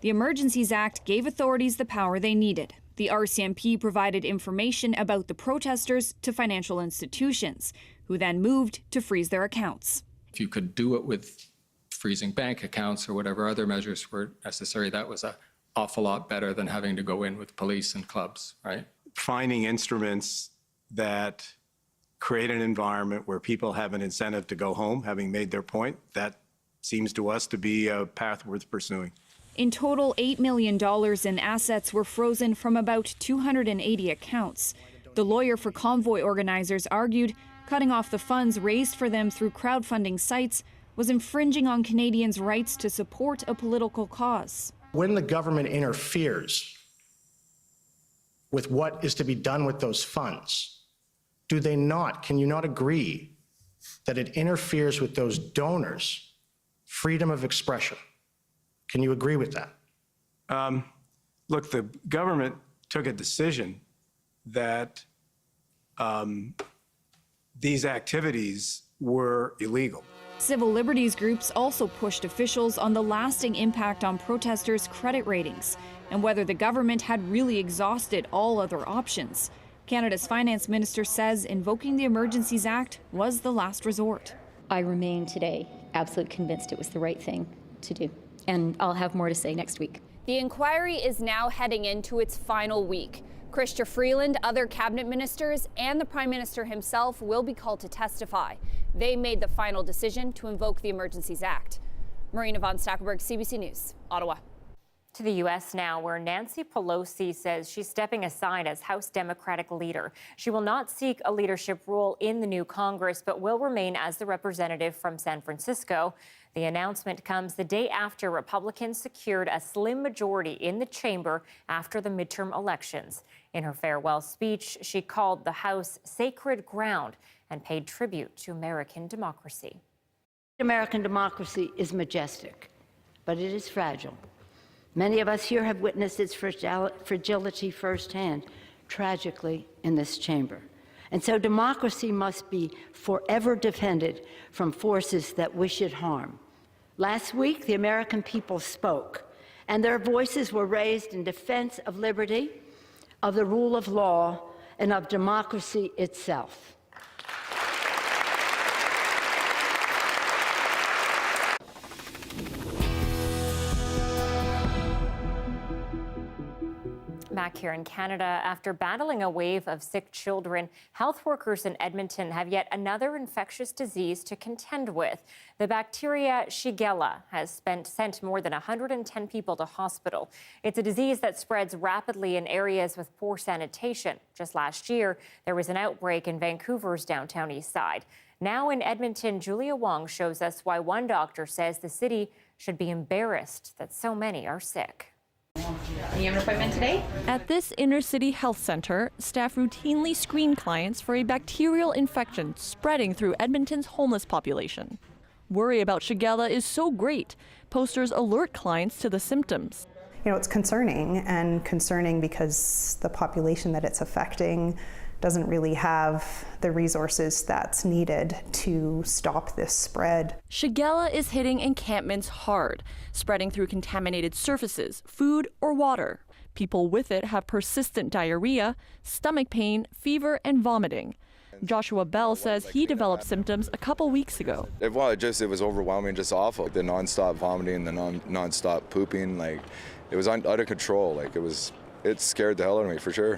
Speaker 18: The Emergencies Act gave authorities the power they needed. The RCMP provided information about the protesters to financial institutions, who then moved to freeze their accounts.
Speaker 20: If you could do it with freezing bank accounts or whatever other measures were necessary, that was an awful lot better than having to go in with police and clubs, right?
Speaker 19: Finding instruments that create an environment where people have an incentive to go home, having made their point, that seems to us to be a path worth pursuing.
Speaker 18: In total, $8 million in assets were frozen from about 280 accounts. The lawyer for convoy organizers argued cutting off the funds raised for them through crowdfunding sites was infringing on Canadians' rights to support a political cause.
Speaker 21: When the government interferes with what is to be done with those funds, can you not agree that it interferes with those donors' freedom of expression? Can you agree with that?
Speaker 19: Look, the government took a decision that these activities were illegal.
Speaker 18: Civil liberties groups also pushed officials on the lasting impact on protesters' credit ratings and whether the government had really exhausted all other options. Canada's finance minister says invoking the Emergencies Act was the last resort.
Speaker 22: I remain today absolutely convinced it was the right thing to do. And I'll have more to say next week.
Speaker 23: The inquiry is now heading into its final week. Chrystia Freeland, other cabinet ministers, and the Prime Minister himself will be called to testify. They made the final decision to invoke the Emergencies Act. Marina von Stackelberg, CBC News, Ottawa.
Speaker 1: To the U.S. now, where Nancy Pelosi says she's stepping aside as House Democratic leader. She will not seek a leadership role in the new Congress, but will remain as the representative from San Francisco. The announcement comes the day after Republicans secured a slim majority in the chamber after the midterm elections. In her farewell speech, she called the House sacred ground and paid tribute to American democracy.
Speaker 24: American democracy is majestic, but it is fragile. Many of us here have witnessed its fragility firsthand, tragically, in this chamber. And so democracy must be forever defended from forces that wish it harm. Last week, the American people spoke, and their voices were raised in defense of liberty, of the rule of law, and of democracy itself.
Speaker 1: back here in Canada. After battling a wave of sick children, health workers in Edmonton have yet another infectious disease to contend with. The bacteria Shigella has sent more than 110 people to hospital. It's a disease that spreads rapidly in areas with poor sanitation. Just last year, there was an outbreak in Vancouver's downtown east side. Now in Edmonton, Julia Wong shows us why one doctor says the city should be embarrassed that so many are sick.
Speaker 2: You have an appointment today?
Speaker 3: At this inner-city health center, staff routinely screen clients for a bacterial infection spreading through Edmonton's homeless population. Worry about Shigella is so great, posters alert clients to the symptoms.
Speaker 4: You know, it's concerning because the population that it's affecting doesn't really have the resources that's needed to stop this spread.
Speaker 3: Shigella is hitting encampments hard, spreading through contaminated surfaces, food, or water. People with it have persistent diarrhea, stomach pain, fever, and vomiting. Joshua Bell says he developed symptoms a couple weeks ago.
Speaker 8: It was overwhelming, just awful. The nonstop vomiting, the nonstop pooping, it was out of control. It scared the hell out of me for sure.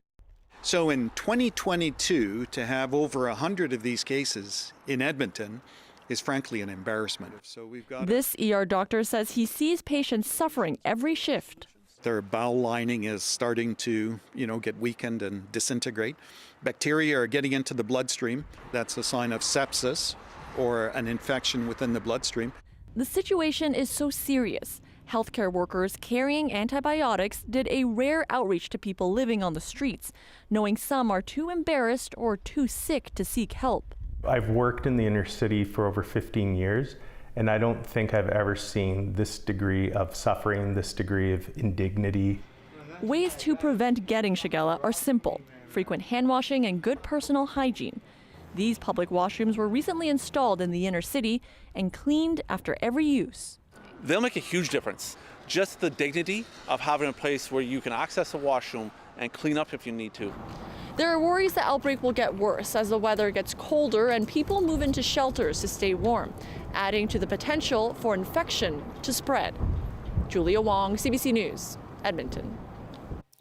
Speaker 25: So in 2022, to have over 100 of these cases in Edmonton is frankly an embarrassment. So we've got
Speaker 3: this ER doctor says he sees patients suffering every shift.
Speaker 25: Their bowel lining is starting to, get weakened and disintegrate. Bacteria are getting into the bloodstream. That's a sign of sepsis or an infection within the bloodstream.
Speaker 3: The situation is so serious. Healthcare workers carrying antibiotics did a rare outreach to people living on the streets, knowing some are too embarrassed or too sick to seek help.
Speaker 26: I've worked in the inner city for over 15 years, and I don't think I've ever seen this degree of suffering, this degree of indignity.
Speaker 3: Ways to prevent getting Shigella are simple: frequent hand washing and good personal hygiene. These public washrooms were recently installed in the inner city and cleaned after every use.
Speaker 27: They'll make a huge difference. Just the dignity of having a place where you can access a washroom and clean up if you need to.
Speaker 3: There are worries the outbreak will get worse as the weather gets colder and people move into shelters to stay warm, adding to the potential for infection to spread. Julia Wong, CBC News, Edmonton.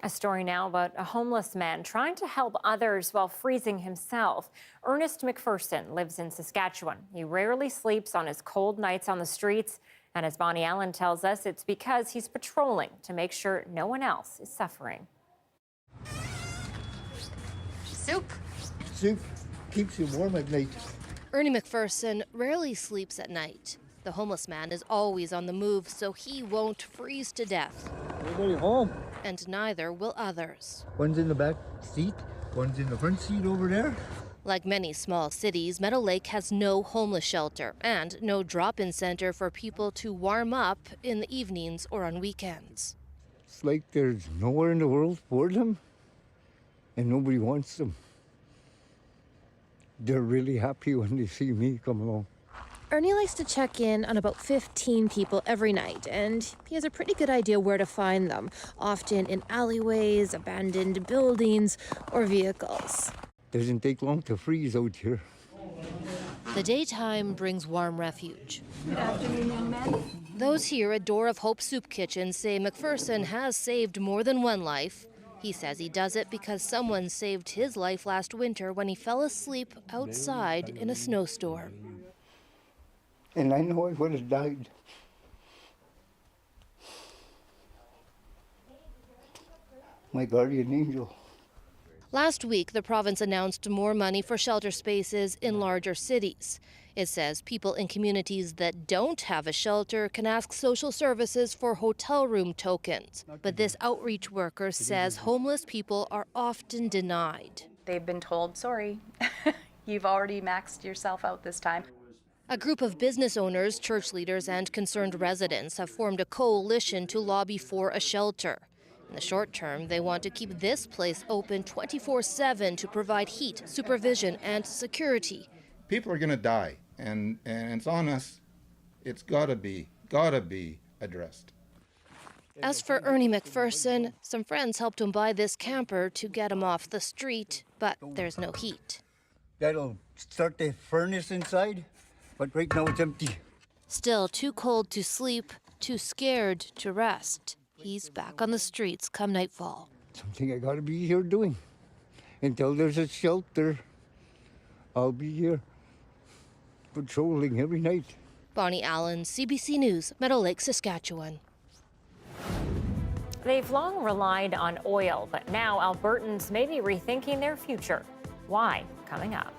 Speaker 1: A story now about a homeless man trying to help others while freezing himself. Ernest McPherson lives in Saskatchewan. He rarely sleeps on his cold nights on the streets. And as Bonnie Allen tells us, it's because he's patrolling to make sure no one else is suffering.
Speaker 28: Soup.
Speaker 29: Soup keeps you warm at night.
Speaker 28: Ernie McPherson rarely sleeps at night. The homeless man is always on the move, so he won't freeze to death.
Speaker 29: Everybody home.
Speaker 28: And neither will others.
Speaker 29: One's in the back seat, one's in the front seat over there.
Speaker 28: Like many small cities, Meadow Lake has no homeless shelter and no drop-in center for people to warm up in the evenings or on weekends.
Speaker 29: It's like there's nowhere in the world for them, and nobody wants them. They're really happy when they see me come along.
Speaker 28: Ernie likes to check in on about 15 people every night, and he has a pretty good idea where to find them, often in alleyways, abandoned buildings, or vehicles.
Speaker 29: Doesn't take long to freeze out here.
Speaker 28: The daytime brings warm refuge. Good afternoon, young men. Those here at Door of Hope Soup Kitchen say McPherson has saved more than one life. He says he does it because someone saved his life last winter when he fell asleep outside in a snowstorm.
Speaker 29: And I know I would have died. My guardian angel.
Speaker 28: Last week, the province announced more money for shelter spaces in larger cities. It says people in communities that don't have a shelter can ask social services for hotel room tokens. But this outreach worker says homeless people are often denied.
Speaker 30: They've been told, sorry, you've already maxed yourself out this time.
Speaker 28: A group of business owners, church leaders, and concerned residents have formed a coalition to lobby for a shelter. In the short term, they want to keep this place open 24/7 to provide heat, supervision, and security.
Speaker 31: People are going to die, and it's on us. It's gotta be addressed.
Speaker 28: As for Ernie McPherson, some friends helped him buy this camper to get him off the street, but there's no heat.
Speaker 29: That'll start the furnace inside, but right now it's empty.
Speaker 28: Still too cold to sleep, too scared to rest. He's back on the streets come nightfall.
Speaker 29: something I gotta be here doing. Until there's a shelter, I'll be here patrolling every night.
Speaker 28: Bonnie Allen, CBC News, Meadow Lake, Saskatchewan.
Speaker 1: They've long relied on oil, but now Albertans may be rethinking their future. Why? Coming up.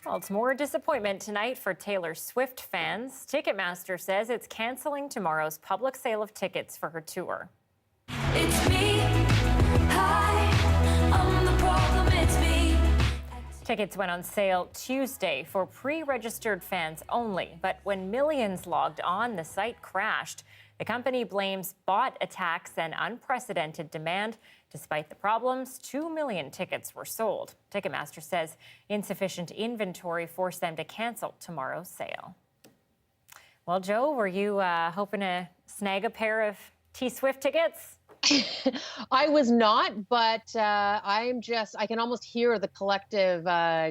Speaker 1: Well, it's more disappointment tonight for Taylor Swift fans. Ticketmaster says it's canceling tomorrow's public sale of tickets for her tour.
Speaker 5: It's me. Hi, I'm the problem, it's me.
Speaker 1: Tickets went on sale Tuesday for pre-registered fans only, but when millions logged on, the site crashed. The company blames bot attacks and unprecedented demand. Despite the problems, 2 million tickets were sold. Ticketmaster says insufficient inventory forced them to cancel tomorrow's sale. Well, Joe, were you hoping to snag a pair of T-Swift tickets?
Speaker 6: I was not, but I can almost hear the collective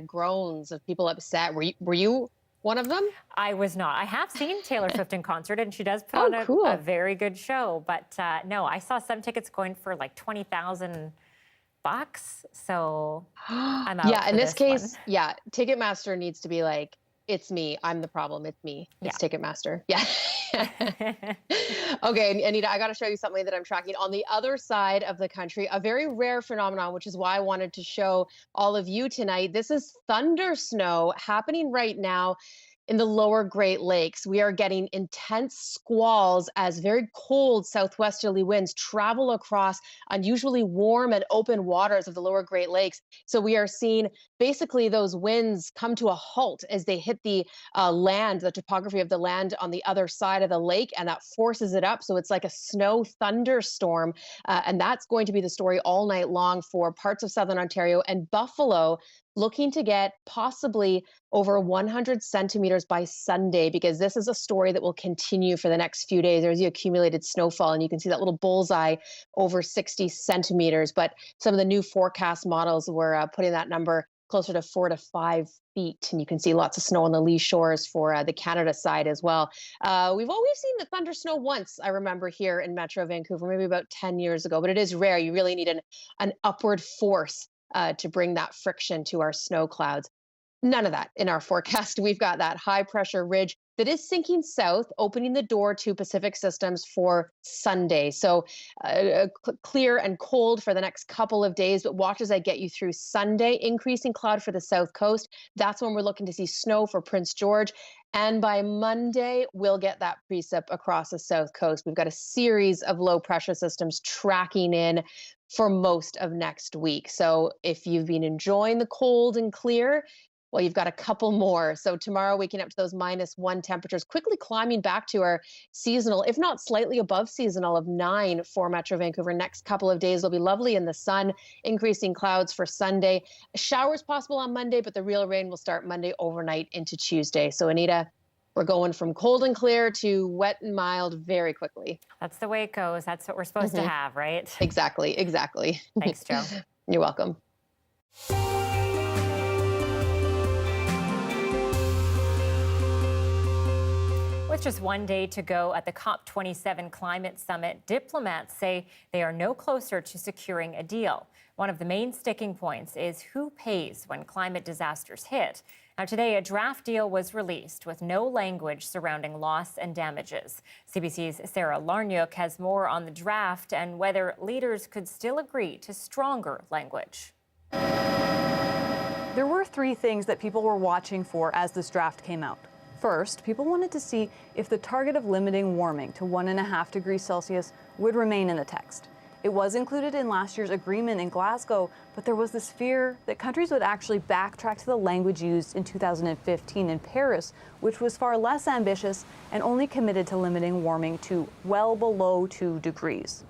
Speaker 6: groans of people upset. Were you one of them?
Speaker 1: I was not. I have seen Taylor Swift in concert, and she does put on a very good show. But no, I saw some tickets going for like $20,000. So I'm out.
Speaker 6: Yeah, in this case,
Speaker 1: one.
Speaker 6: yeah, Ticketmaster needs to be like, it's me. I'm the problem. It's me. It's
Speaker 1: Yeah.
Speaker 6: Ticketmaster. Yeah. Okay, Anita, I got to show you something that I'm tracking on the other side of the country, a very rare phenomenon, which is why I wanted to show all of you tonight. This is thunder snow happening right now in the lower Great Lakes. We are getting intense squalls as very cold southwesterly winds travel across unusually warm and open waters of the lower Great Lakes. So we are seeing basically those winds come to a halt as they hit the land, the topography of the land on the other side of the lake, and that forces it up. So it's like a snow thunderstorm. And that's going to be the story all night long for parts of southern Ontario and Buffalo, looking to get possibly over 100 centimeters by Sunday, because this is a story that will continue for the next few days. There's the accumulated snowfall, and you can see that little bullseye over 60 centimeters. But some of the new forecast models were putting that number closer to 4 to 5 feet. And you can see lots of snow on the lee shores for the Canada side as well. We've always seen the thunder snow once, I remember, here in Metro Vancouver, maybe about 10 years ago, but it is rare. You really need an upward force to bring that friction to our snow clouds. None of that in our forecast. We've got that high pressure ridge that is sinking south, opening the door to Pacific systems for Sunday. So clear and cold for the next couple of days, but watch as I get you through Sunday. Increasing cloud for the south coast. That's when we're looking to see snow for Prince George. And by Monday, we'll get that precip across the south coast. We've got a series of low pressure systems tracking in for most of next week. So if you've been enjoying the cold and clear, well, you've got a couple more. So tomorrow, waking up to those -1 temperatures, quickly climbing back to our seasonal, if not slightly above seasonal, of 9 for Metro Vancouver. Next couple of days will be lovely in the sun, increasing clouds for Sunday. Showers possible on Monday, but the real rain will start Monday overnight into Tuesday. So Anita, we're going from cold and clear to wet and mild very quickly.
Speaker 1: That's the way it goes. That's what we're supposed to have, right?
Speaker 6: Exactly, exactly.
Speaker 1: Thanks, Joe.
Speaker 6: You're welcome.
Speaker 1: With just one day to go at the COP27 climate summit, diplomats say they are no closer to securing a deal. One of the main sticking points is who pays when climate disasters hit. Now, today, a draft deal was released with no language surrounding loss and damages. CBC's Sarah Larniuk has more on the draft and whether leaders could still agree to stronger language.
Speaker 7: There were 3 things that people were watching for as this draft came out. First, people wanted to see if the target of limiting warming to 1.5 degrees Celsius would remain in the text. It was included in last year's agreement in Glasgow, but there was this fear that countries would actually backtrack to the language used in 2015 in Paris, which was far less ambitious and only committed to limiting warming to well below 2 degrees.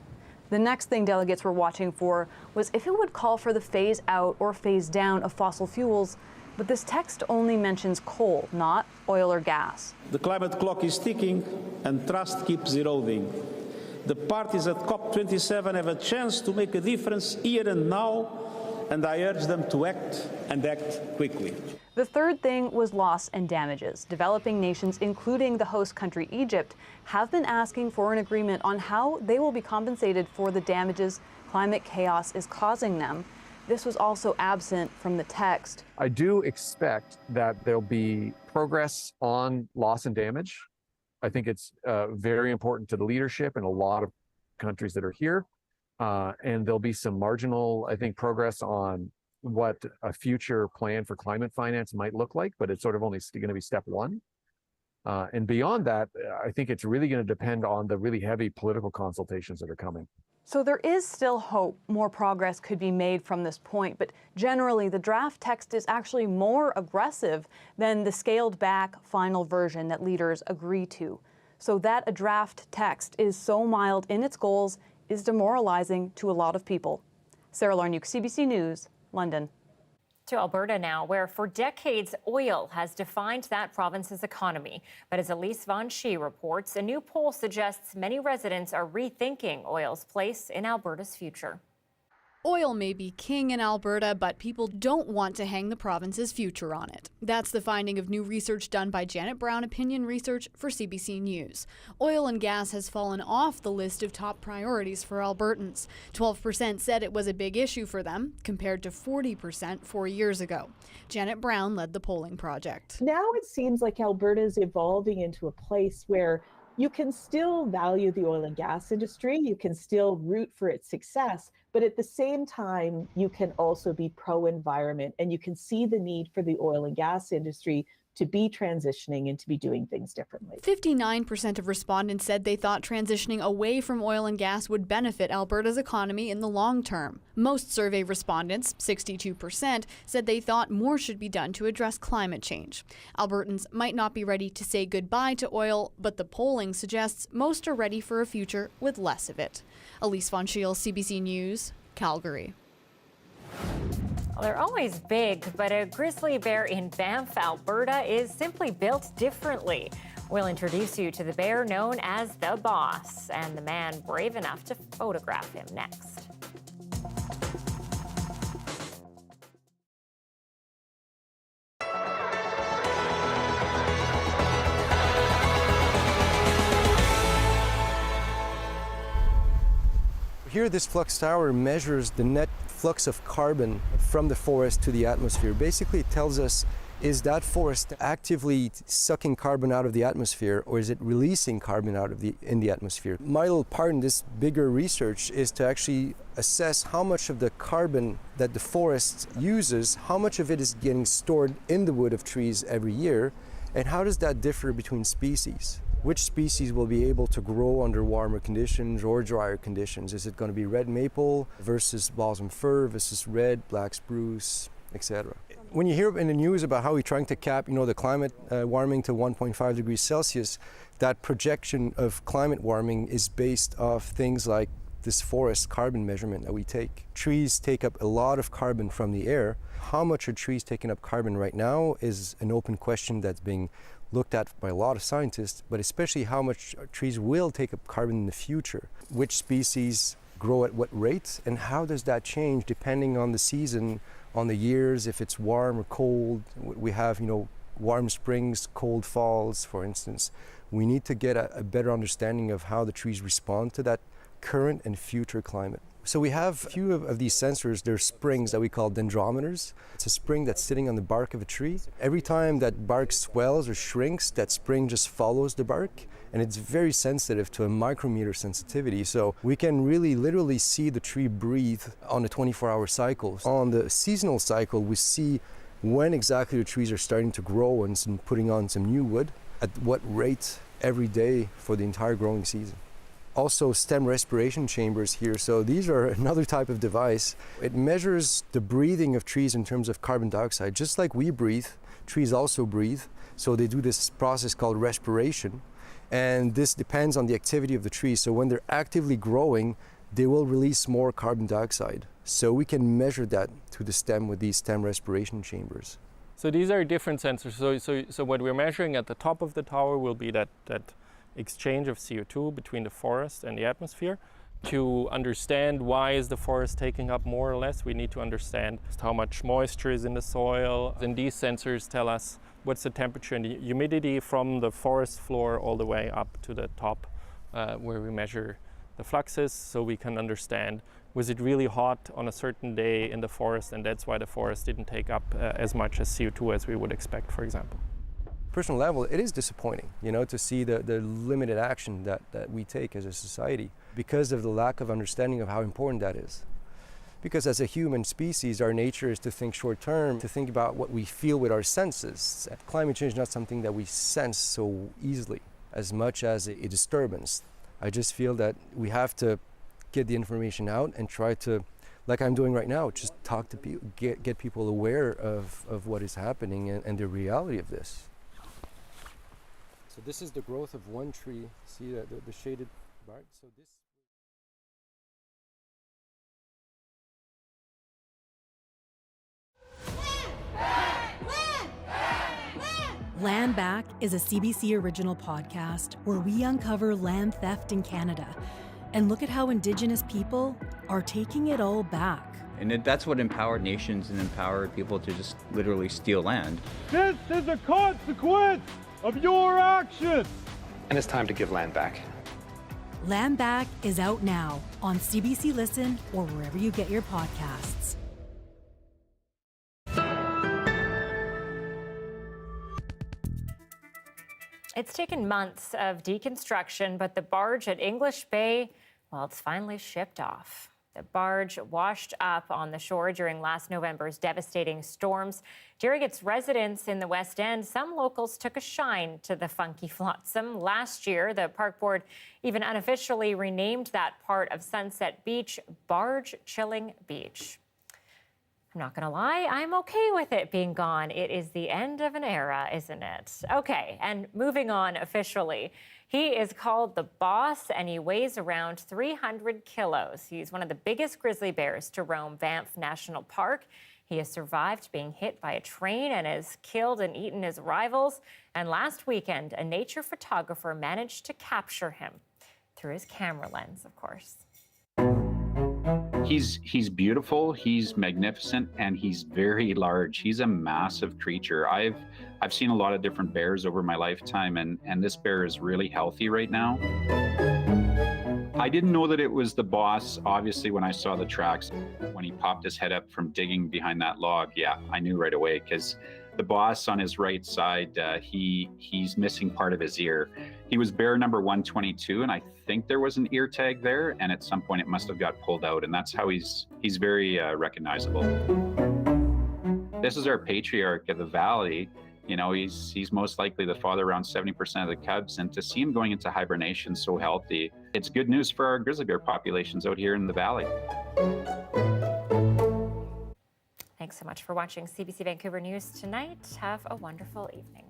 Speaker 7: The next thing delegates were watching for was if it would call for the phase out or phase down of fossil fuels. But this text only mentions coal, not oil or gas.
Speaker 9: The climate clock is ticking and trust keeps eroding. The parties at COP27 have a chance to make a difference here and now, and I urge them to act and act quickly.
Speaker 7: The third thing was loss and damages. Developing nations, including the host country Egypt, have been asking for an agreement on how they will be compensated for the damages climate chaos is causing them. This was also absent from the text.
Speaker 10: I do expect that there'll be progress on loss and damage. I think it's very important to the leadership in a lot of countries that are here. And there'll be some marginal, I think, progress on what a future plan for climate finance might look like, but it's sort of only going to be step 1. And beyond that, I think it's really going to depend on the really heavy political consultations that are coming.
Speaker 7: So there is still hope more progress could be made from this point, but generally the draft text is actually more aggressive than the scaled back final version that leaders agree to. So that a draft text is so mild in its goals is demoralizing to a lot of people. Sarah Larniuk, CBC News, London.
Speaker 1: To Alberta now, where for decades oil has defined that province's economy. But as Elise Von Schie reports, a new poll suggests many residents are rethinking oil's place in Alberta's future.
Speaker 11: Oil may be king in Alberta, but people don't want to hang the province's future on it. That's the finding of new research done by Janet Brown Opinion Research for CBC News. Oil and gas has fallen off the list of top priorities for Albertans. 12% said it was a big issue for them, compared to 40% 4 years ago. Janet Brown led the polling project.
Speaker 12: Now it seems like Alberta is evolving into a place where you can still value the oil and gas industry, you can still root for its success, but at the same time, you can also be pro-environment and you can see the need for the oil and gas industry to be transitioning and to be doing things differently.
Speaker 11: 59% of respondents said they thought transitioning away from oil and gas would benefit Alberta's economy in the long term. Most survey respondents, 62%, said they thought more should be done to address climate change. Albertans might not be ready to say goodbye to oil, but the polling suggests most are ready for a future with less of it. Elise Von Schiel, CBC News, Calgary.
Speaker 1: Well, they're always big, but a grizzly bear in Banff, Alberta is simply built differently. We'll introduce you to the bear known as the Boss and the man brave enough to photograph him next.
Speaker 13: Here, this flux tower measures the net flux of carbon from the forest to the atmosphere. Basically, it tells us, is that forest actively sucking carbon out of the atmosphere, or is it releasing carbon out of in the atmosphere? My little part in this bigger research is to actually assess how much of the carbon that the forest uses, how much of it is getting stored in the wood of trees every year, and how does that differ between species? Which species will be able to grow under warmer conditions or drier conditions? Is it going to be red maple versus balsam fir versus red, black spruce, etc.? When you hear in the news about how we're trying to cap, the climate warming to 1.5 degrees Celsius, that projection of climate warming is based off things like this forest carbon measurement that we take. Trees take up a lot of carbon from the air. How much are trees taking up carbon right now is an open question that's being looked at by a lot of scientists, but especially how much trees will take up carbon in the future. Which species grow at what rate, and how does that change depending on the season, on the years, if it's warm or cold. We have, warm springs, cold falls, for instance. We need to get a better understanding of how the trees respond to that current and future climate. So we have a few of these sensors. They're springs that we call dendrometers. It's a spring that's sitting on the bark of a tree. Every time that bark swells or shrinks, that spring just follows the bark, and it's very sensitive to a micrometer sensitivity. So we can really literally see the tree breathe on a 24-hour cycle. On the seasonal cycle, we see when exactly the trees are starting to grow and putting on some new wood, at what rate every day for the entire growing season. Also stem respiration chambers here. So these are another type of device. It measures the breathing of trees in terms of carbon dioxide. Just like we breathe, trees also breathe. So they do this process called respiration. And this depends on the activity of the tree. So when they're actively growing, they will release more carbon dioxide. So we can measure that through the stem with these stem respiration chambers.
Speaker 14: So these are different sensors. So what we're measuring at the top of the tower will be that exchange of CO2 between the forest and the atmosphere. To understand why is the forest taking up more or less, we need to understand how much moisture is in the soil. And these sensors tell us what's the temperature and the humidity from the forest floor all the way up to the top where we measure the fluxes, so we can understand, was it really hot on a certain day in the forest, and that's why the forest didn't take up as much as CO2 as we would expect, for example.
Speaker 13: Personal level, it is disappointing, to see the limited action that we take as a society because of the lack of understanding of how important that is. Because as a human species, our nature is to think short term, to think about what we feel with our senses. Climate change is not something that we sense so easily as much as a disturbance. I just feel that we have to get the information out and try to, like I'm doing right now, just talk to people, get people aware of what is happening and the reality of this. So this is the growth of one tree. See the shaded bark? So this.
Speaker 15: Land Back is a CBC original podcast where we uncover land theft in Canada and look at how Indigenous people are taking it all back.
Speaker 2: And that's what empowered nations and empowered people to just literally steal land.
Speaker 4: This is a consequence of your actions.
Speaker 16: And it's time to give land back.
Speaker 15: Land Back is out now on CBC Listen or wherever you get your podcasts.
Speaker 1: It's taken months of deconstruction, but the barge at English Bay, well, it's finally shipped off. The barge washed up on the shore during last November's devastating storms. During its residence in the West End, some locals took a shine to the funky flotsam. Last year, the park board even unofficially renamed that part of Sunset Beach Barge Chilling Beach. I'm not going to lie, I'm okay with it being gone. It is the end of an era, isn't it? Okay, and moving on officially. He is called the Boss, and he weighs around 300 kilos. He's one of the biggest grizzly bears to roam Banff National Park. He has survived being hit by a train and has killed and eaten his rivals. And last weekend, a nature photographer managed to capture him through his camera lens, of course.
Speaker 17: He's beautiful, he's magnificent, and he's very large. He's a massive creature. I've seen a lot of different bears over my lifetime, and this bear is really healthy right now. I didn't know that it was the Boss, obviously, when I saw the tracks. When he popped his head up from digging behind that log, yeah, I knew right away, because the Boss on his right side, he's missing part of his ear. He was bear number 122, and I think there was an ear tag there, and at some point it must have got pulled out, and that's how he's very recognizable. This is our patriarch of the valley. You know, he's most likely the father around 70% of the cubs, and to see him going into hibernation so healthy, it's good news for our grizzly bear populations out here in the valley.
Speaker 1: Thanks so much for watching CBC Vancouver News tonight. Have a wonderful evening.